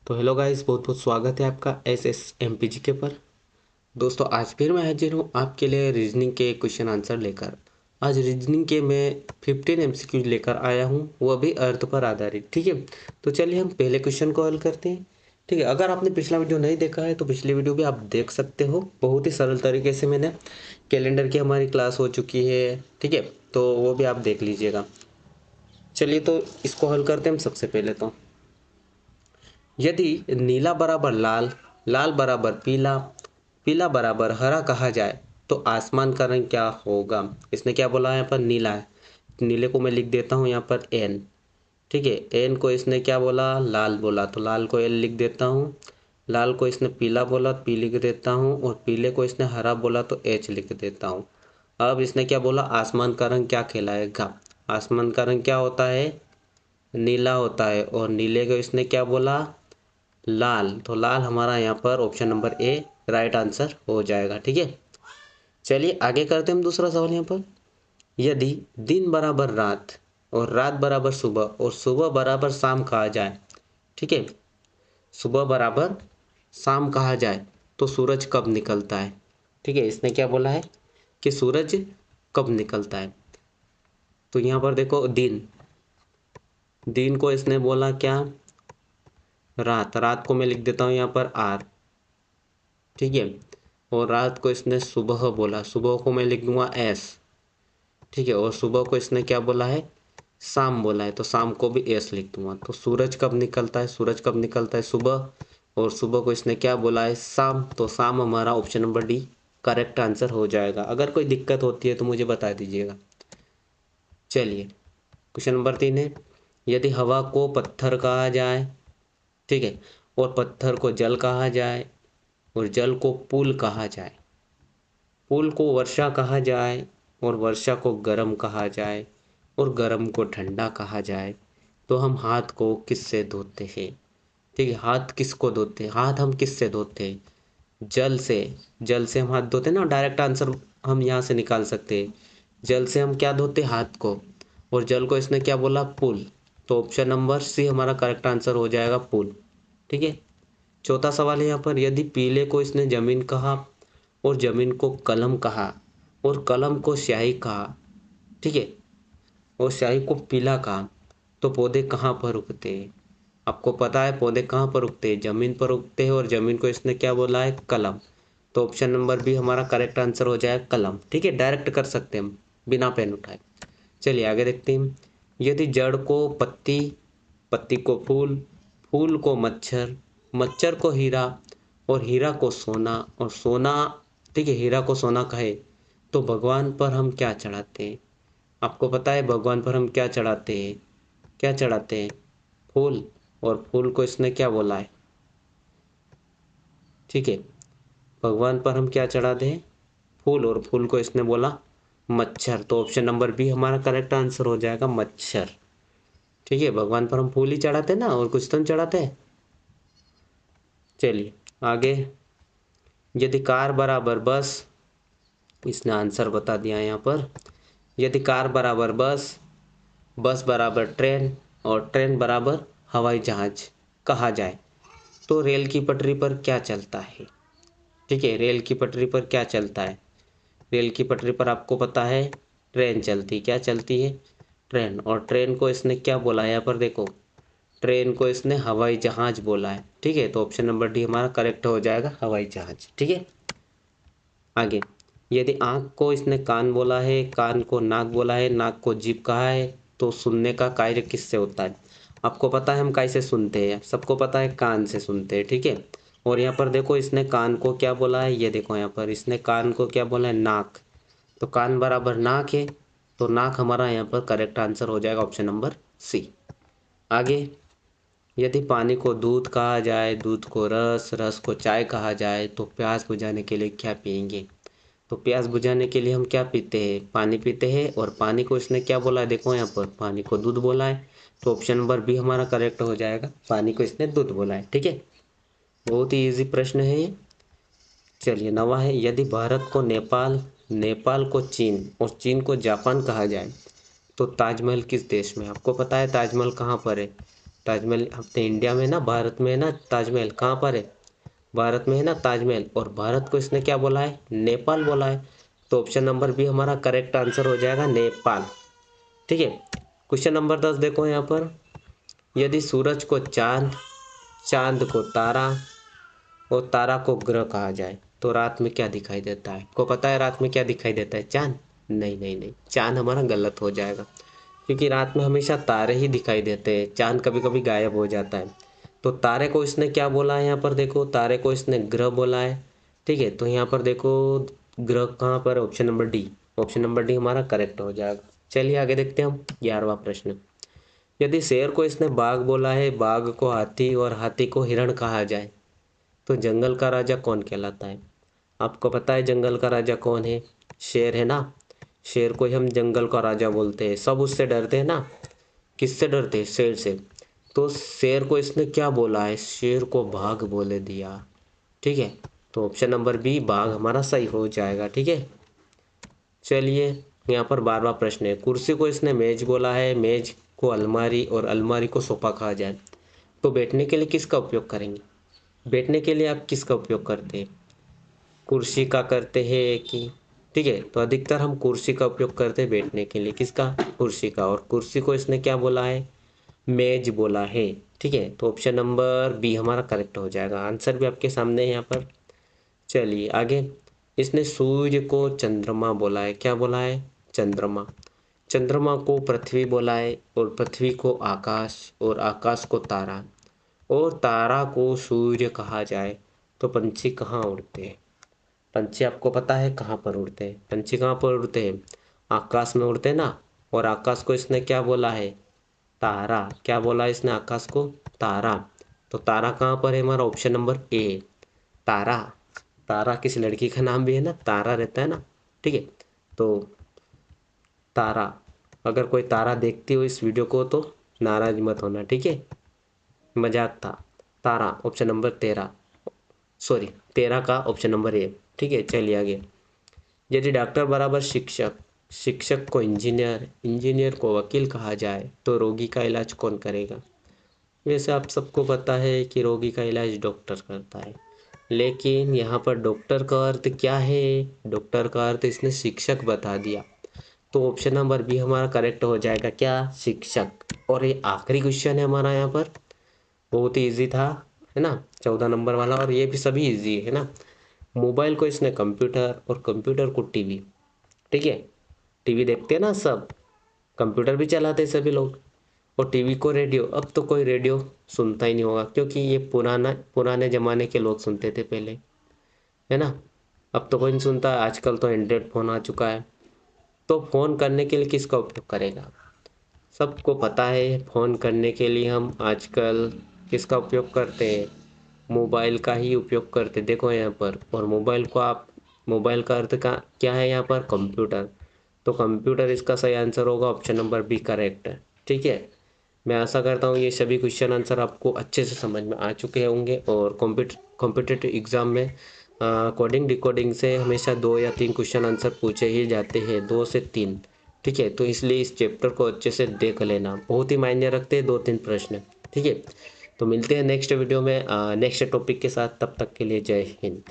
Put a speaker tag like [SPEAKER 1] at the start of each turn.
[SPEAKER 1] तो hello guys, बहुत बहुत स्वागत है आपका SSMPGK पर। दोस्तों, आज फिर मैं हाजिर हूँ आपके लिए रीजनिंग के क्वेश्चन आंसर लेकर। आज रीजनिंग के मैं 15 MCQ लेकर आया हूँ, वह भी अर्थ पर आधारित। ठीक है, तो चलिए हम पहले क्वेश्चन को हल करते हैं। ठीक है, अगर आपने पिछला वीडियो नहीं देखा है तो पिछली वीडियो भी आप देख सकते हो। बहुत ही सरल तरीके से मैंने कैलेंडर की हमारी क्लास हो चुकी है। ठीक है, तो वो भी आप देख लीजिएगा। चलिए तो इसको हल करते हैं हम। सबसे पहले तो यदि नीला बराबर लाल, लाल बराबर पीला, पीला बराबर हरा कहा जाए तो आसमान का रंग क्या होगा। इसने क्या बोला है, यहाँ पर नीला है। नीले को मैं लिख देता हूँ यहाँ पर एन। ठीक है, एन को इसने क्या बोला, लाल बोला, तो लाल को एल लिख देता हूँ। लाल को इसने पीला बोला, पी लिख देता हूँ। और पीले को इसने हरा बोला तो एच लिख देता हूँ। अब इसने क्या बोला, आसमान का रंग क्या कहलाएगा। आसमान का रंग क्या होता है, नीला होता है। और नीले को इसने क्या बोला, लाल, तो लाल हमारा यहाँ पर option number A right answer हो जाएगा। ठीक है, चलिए आगे करते हैं हम दूसरा सवाल यहाँ पर। यदि दिन बराबर रात और रात बराबर सुबह और सुबह बराबर शाम कहा जाए, ठीक है, सुबह बराबर शाम कहा जाए तो सूरज कब निकलता है। ठीक है, इसने क्या बोला है कि सूरज कब निकलता है। तो यहाँ पर देखो, दिन, दिन को इसने बोला क्या, रात, रात को मैं लिख देता हूँ यहाँ पर आर। ठीक है, और रात को इसने सुबह बोला, सुबह को मैं लिख दूंगा एस। ठीक है, और सुबह को इसने क्या बोला है, शाम बोला है, तो शाम को भी एस लिख दूंगा। तो सूरज कब निकलता है, सूरज कब निकलता है, सुबह। और सुबह को इसने क्या बोला है, शाम, तो शाम हमारा option number D correct answer हो जाएगा। अगर कोई दिक्कत होती है तो मुझे बता दीजिएगा। चलिए क्वेश्चन नंबर 3 है, यदि हवा को पत्थर कहा जाए, ठीक है, और पत्थर को जल कहा जाए और जल को पुल कहा जाए, पुल को वर्षा कहा जाए और वर्षा को गर्म कहा जाए और गर्म को ठंडा कहा जाए, तो हम हाथ को किससे धोते हैं। ठीक है, हाथ किसको धोते हैं, हाथ हम किससे धोते हैं, जल से। जल से हम हाथ धोते हैं ना, डायरेक्ट आंसर हम यहाँ से निकाल सकते हैं। जल से हम क्या धोते हैं, हाथ को। और जल को इसने क्या बोला, पुल, तो ऑप्शन नंबर सी हमारा करेक्ट आंसर हो जाएगा, पुल। ठीक है, चौथा सवाल है यहाँ पर, यदि पीले को इसने जमीन कहा और जमीन को कलम कहा और कलम को स्याही कहा, ठीक है, और स्याही को पीला कहा, तो पौधे कहाँ पर उगते हैं। आपको पता है पौधे कहाँ पर उगते हैं, जमीन पर उगते हैं। और जमीन को इसने क्या बोला है, कलम, तो ऑप्शन नंबर बी हमारा करेक्ट आंसर हो जाएगा, कलम। ठीक है, डायरेक्ट कर सकते हैं हम बिना पेन उठाए। चलिए आगे देखते हैं। यदि जड़ को पत्ती, पत्ती को फूल, फूल को मच्छर, मच्छर को हीरा और हीरा को सोना और सोना, ठीक है, हीरा को सोना कहे तो भगवान पर हम क्या चढ़ाते हैं। आपको पता है भगवान पर हम क्या चढ़ाते हैं, क्या चढ़ाते हैं, फूल। और फूल को इसने क्या बोला है, ठीक है, भगवान पर हम क्या चढ़ाते हैं, फूल। और फूल को इसने बोला मच्छर, तो ऑप्शन नंबर बी हमारा करेक्ट आंसर हो जाएगा, मच्छर। ठीक है, भगवान पर हम फूल ही चढ़ाते हैं ना, और कुछ तो नहीं चढ़ाते हैं। चलिए आगे, यदि कार बराबर बस, इसने आंसर बता दिया यहाँ पर। यदि कार बराबर बस, बस बराबर ट्रेन और ट्रेन बराबर हवाई जहाज कहा जाए तो रेल की पटरी पर क्या चलता है। ठीक है, रेल की पटरी पर क्या चलता है, रेल की पटरी पर आपको पता है ट्रेन चलती, क्या चलती है, ट्रेन। और ट्रेन को इसने क्या बोला है, यहाँ पर देखो, ट्रेन को इसने हवाई जहाज बोला है। ठीक है, तो ऑप्शन नंबर डी हमारा करेक्ट हो जाएगा, हवाई जहाज। ठीक है, आगे, यदि आँख को इसने कान बोला है, कान को नाक बोला है, नाक को जीभ कहा है, तो सुनने का कार्य किससे होता है। आपको पता है हम कैसे सुनते हैं, सबको पता है कान से सुनते हैं। ठीक है, और यहाँ पर देखो इसने कान को क्या बोला है, ये देखो यहाँ पर इसने कान को क्या बोला है, नाक, तो कान बराबर नाक है, तो नाक हमारा यहाँ पर करेक्ट आंसर हो जाएगा, ऑप्शन नंबर सी। आगे, यदि पानी को दूध कहा जाए, दूध को रस, रस को चाय कहा जाए, तो प्यास बुझाने के लिए क्या पियेंगे। तो प्यास बुझाने के लिए हम क्या पीते हैं, पानी पीते हैं। और पानी को इसने क्या बोला है, देखो यहाँ पर पानी को दूध बोला है, तो ऑप्शन नंबर बी हमारा करेक्ट हो जाएगा, पानी को इसने दूध बोला है। ठीक है, बहुत ही इजी प्रश्न है ये। चलिए नवा है, यदि भारत को नेपाल, नेपाल को चीन और चीन को जापान कहा जाए तो ताजमहल किस देश में। आपको पता है ताजमहल कहाँ पर है, ताजमहल अपने इंडिया में ना, भारत में है ना ताजमहल, कहाँ पर है? भारत में है ना ताजमहल। और भारत को इसने क्या बोला है? नेपाल बोला है। तो ऑप्शन नंबर बी हमारा करेक्ट आंसर हो जाएगा, नेपाल। ठीक है। क्वेश्चन नंबर 10 देखो यहाँ पर, यदि सूरज को चांद, चांद को तारा और तारा को ग्रह कहा जाए तो रात में क्या दिखाई देता है? को पता है रात में क्या दिखाई देता है? चांद? नहीं नहीं नहीं, चांद हमारा गलत हो जाएगा, क्योंकि रात में हमेशा तारे ही दिखाई देते हैं, चांद कभी कभी गायब हो जाता है। तो तारे को इसने क्या बोला है? यहाँ पर देखो, तारे को इसने ग्रह बोला है। ठीक है, तो यहाँ पर देखो ग्रह कहाँ पर? Option number D. Option number D हमारा करेक्ट हो जाएगा। चलिए आगे देखते हैं हम 11वां प्रश्न। यदि शेर को इसने बाघ बोला है, बाघ को हाथी और हाथी को हिरण कहा जाए तो जंगल का राजा कौन कहलाता है? आपको पता है जंगल का राजा कौन है? शेर है ना। शेर को ही हम जंगल का राजा बोलते हैं, सब उससे डरते हैं ना। किससे डरते हैं? शेर से। तो शेर को इसने क्या बोला है? शेर को बाघ बोले दिया। ठीक है, तो ऑप्शन नंबर बी बाघ हमारा सही हो जाएगा। ठीक है, चलिए यहाँ पर 12वां प्रश्न है। कुर्सी को इसने मेज बोला है, मेज को अलमारी और अलमारी को सोफा कहा जाए तो बैठने के लिए किसका उपयोग करेंगे? बैठने के लिए आप किसका उपयोग करते हैं? कुर्सी का करते हैं कि? ठीक है, तो अधिकतर हम कुर्सी का उपयोग करते हैं बैठने के लिए। किसका? कुर्सी का। और कुर्सी को इसने क्या बोला है? मेज बोला है। ठीक है, तो ऑप्शन नंबर बी हमारा करेक्ट हो जाएगा। आंसर भी आपके सामने है यहाँ पर। चलिए आगे, इसने सूर्य को चंद्रमा बोला है। क्या बोला है? चंद्रमा। चंद्रमा को पृथ्वी बोला है, और पृथ्वी को आकाश, और आकाश को तारा, और तारा को सूर्य कहा जाए तो पंछी कहाँ उड़ते हैं? पंछी आपको पता है कहाँ पर उड़ते हैं? पंछी कहाँ पर उड़ते हैं? आकाश में उड़ते हैं ना। और आकाश को इसने क्या बोला है? तारा। क्या बोला इसने आकाश को? तारा। तो तारा कहाँ पर है हमारा? ऑप्शन नंबर ए, तारा। तारा किसी लड़की का नाम भी है ना, तारा रहता है ना। ठीक है, तो तारा। अगर कोई तारा देखती हो इस वीडियो को तो नाराज मत होना, ठीक है, मजाक था। तारा ऑप्शन नंबर 13, सॉरी 13 का ऑप्शन नंबर ए। ठीक है, चलिए आगे। यदि डॉक्टर बराबर शिक्षक, शिक्षक को इंजीनियर, इंजीनियर को वकील कहा जाए तो रोगी का इलाज कौन करेगा? वैसे आप सबको पता है कि रोगी का इलाज डॉक्टर करता है, लेकिन यहाँ पर डॉक्टर का अर्थ क्या है? डॉक्टर का अर्थ इसने शिक्षक बता दिया, तो ऑप्शन नंबर बी हमारा करेक्ट हो जाएगा। क्या? शिक्षक। और ये आखिरी क्वेश्चन है हमारा यहाँ पर, बहुत ही ईजी था, है ना, 14 नंबर वाला। और ये भी सभी ईजी है ना। मोबाइल को इसने कंप्यूटर, और कंप्यूटर को टीवी। ठीक है, टीवी देखते हैं ना सब, कंप्यूटर भी चलाते हैं सभी लोग, और टीवी को रेडियो। अब तो कोई रेडियो सुनता ही नहीं होगा, क्योंकि ये पुराने ज़माने के लोग सुनते थे पहले, है ना। अब तो कोई नहीं सुनता, आजकल तो एंड्रॉयड फ़ोन आ चुका है। तो फ़ोन करने के लिए किसका उपयोग करेगा? सबको पता है फ़ोन करने के लिए हम आजकल किसका उपयोग करते हैं? मोबाइल का ही उपयोग करते। देखो यहाँ पर, और मोबाइल को आप, मोबाइल का अर्थ का क्या है यहाँ पर? कंप्यूटर। तो कंप्यूटर इसका सही आंसर होगा, ऑप्शन नंबर बी करेक्ट है। ठीक है, मैं आशा करता हूँ ये सभी क्वेश्चन आंसर आपको अच्छे से समझ में आ चुके होंगे। और कॉम्पिटिटिव एग्ज़ाम में कोडिंग डिकोडिंग से हमेशा 2 या 3 क्वेश्चन आंसर पूछे ही जाते हैं, 2 से 3। ठीक है, तो इसलिए इस चैप्टर को अच्छे से देख लेना, बहुत ही मायने रखते हैं 2-3 प्रश्न। ठीक है, तो मिलते हैं नेक्स्ट वीडियो में नेक्स्ट टॉपिक के साथ। तब तक के लिए जय हिंद।